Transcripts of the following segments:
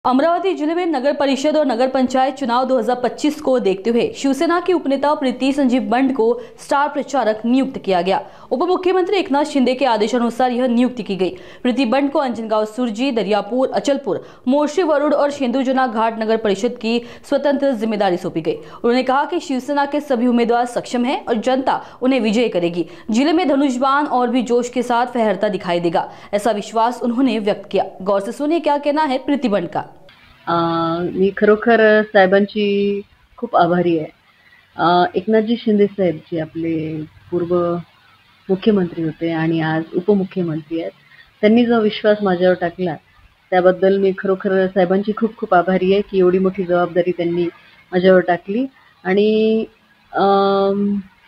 अमरावती जिले में नगर परिषद और नगर पंचायत चुनाव 2025 को देखते हुए शिवसेना की उपनेता प्रीति संजीव बंड को स्टार प्रचारक नियुक्त किया गया। उप मुख्यमंत्री एकनाथ शिंदे के आदेशानुसार यह नियुक्ति की गई। प्रीति बंड को अंजनगांव सुरजी, दरियापुर, अचलपुर, मोर्शी वरुड़ और शेंदुजना घाट नगर परिषद की स्वतंत्र जिम्मेदारी सौंपी गई। उन्होंने कहा कि शिवसेना के सभी उम्मीदवार सक्षम हैं और जनता उन्हें विजयी करेगी। जिले में धनुषबाण और भी जोश के साथ फहरता दिखाई देगा, ऐसा विश्वास उन्होंने व्यक्त किया। गौर से सुनिए क्या कहना है प्रीति बंड का। मी खरोखर साहेबांची खूप आभारी आहे। एकनाथजी शिंदे साहेब जे आपले पूर्व मुख्यमंत्री होते आणि आज उपमुख्यमंत्री आहेत, त्यांनी जो विश्वास माझ्यावर टाकला त्याबद्दल मी खरोखर साहेबांची खूप खूप आभारी आहे की एवढी मोठी जबाबदारी त्यांनी माझ्यावर टाकली। आणि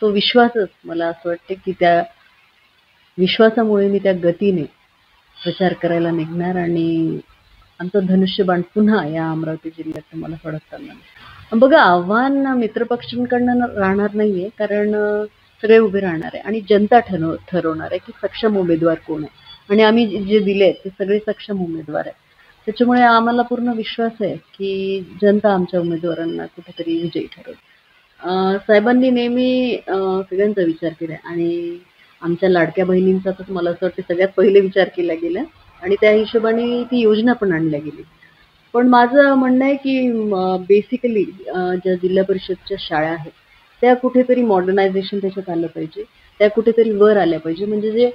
तो विश्वासच मला असं वाटते की त्या विश्वासामुळे मी त्या गतीने प्रचार करायला निघणार आणि आमचं धनुष्यबाण पुन्हा या अमरावती जिल्ह्यात मला फडकता येईल। बघा, आव्हान मित्रपक्षांकडनं राहणार नाहीये, कारण सगळे उभे राहणार आहे आणि जनता ठरवणार आहे की सक्षम उमेदवार कोण आहे। आणि आम्ही जे दिले ते सगळे सक्षम उमेदवार आहेत, त्याच्यामुळे आम्हाला पूर्ण विश्वास आहे की जनता आमच्या उमेदवारांना कुठेतरी विजयी ठरवेल। साहेबांनी नेहमी सगळ्यांचा विचार केला आणि आमच्या लाडक्या बहिणींचा तर मला असं वाटतं सगळ्यात पहिले विचार केला गेला आणि त्या हिशोबाने ती योजना पण आणल्या गेली। पण माझं म्हणणं आहे की बेसिकली ज्या जिल्हा परिषदच्या शाळा आहेत त्या कुठेतरी मॉडर्नायझेशन त्याच्यात आलं पाहिजे, त्या कुठेतरी वर आल्या पाहिजे। म्हणजे जे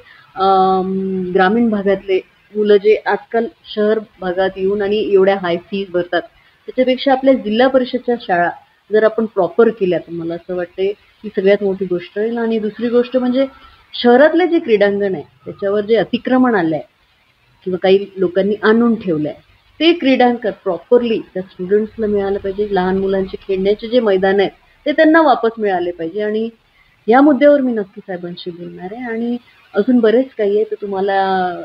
ग्रामीण भागातले मुलं जे आजकाल शहर भागात येऊन आणि एवढ्या हाय फीज भरतात, त्याच्यापेक्षा आपल्या जिल्हा परिषदच्या शाळा जर आपण प्रॉपर केल्या तर मला असं वाटते की सगळ्यात मोठी गोष्ट होईल। आणि दुसरी गोष्ट म्हणजे शहरातले जे क्रीडांगण आहे त्याच्यावर जे अतिक्रमण आलंय किंवा काही लोकांनी आणून ठेवलंय, ते क्रीडांगण प्रॉपरली त्या स्टुडंट्सला मिळालं पाहिजे। लहान मुलांचे खेळण्याचे जे मैदान आहेत ते त्यांना वापस मिळाले पाहिजे। आणि या मुद्द्यावर मी नक्की साहेबांशी बोलणार आहे आणि अजून बरेच काही आहे, तर तुम्हाला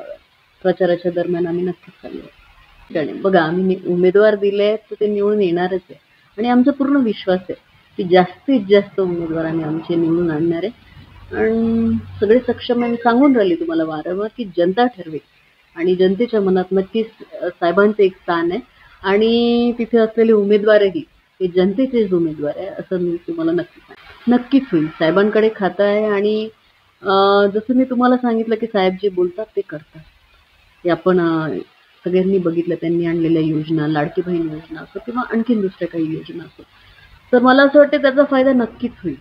प्रचाराच्या दरम्यान आम्ही नक्कीच सांगू। बघा, आम्ही उमेदवार दिले तर ते निवडून येणारच आहे आणि आमचा पूर्ण विश्वास आहे की जास्तीत जास्त उमेदवार आम्ही आमचे निवडून आणणार आहे। आणि सगळे सक्षम आहे, मी सांगून राहिले तुम्हाला वारंवार की जनता ठरवेल आणि जनतेच्या मनात नक्कीच साहेबांचं एक स्थान आहे आणि तिथे असलेले उमेदवारही हे जनतेचेच उमेदवार आहे असं मी तुम्हाला नक्कीच होईल। साहेबांकडे खातं आहे आणि जसं मी तुम्हाला सांगितलं की साहेब जे बोलतात ते करतात, हे आपण सगळ्यांनी बघितलं। त्यांनी आणलेल्या योजना, लाडकी बहीण योजना असो किंवा आणखीन दुसऱ्या काही योजना असो, तर मला असं वाटतं त्याचा फायदा नक्कीच होईल।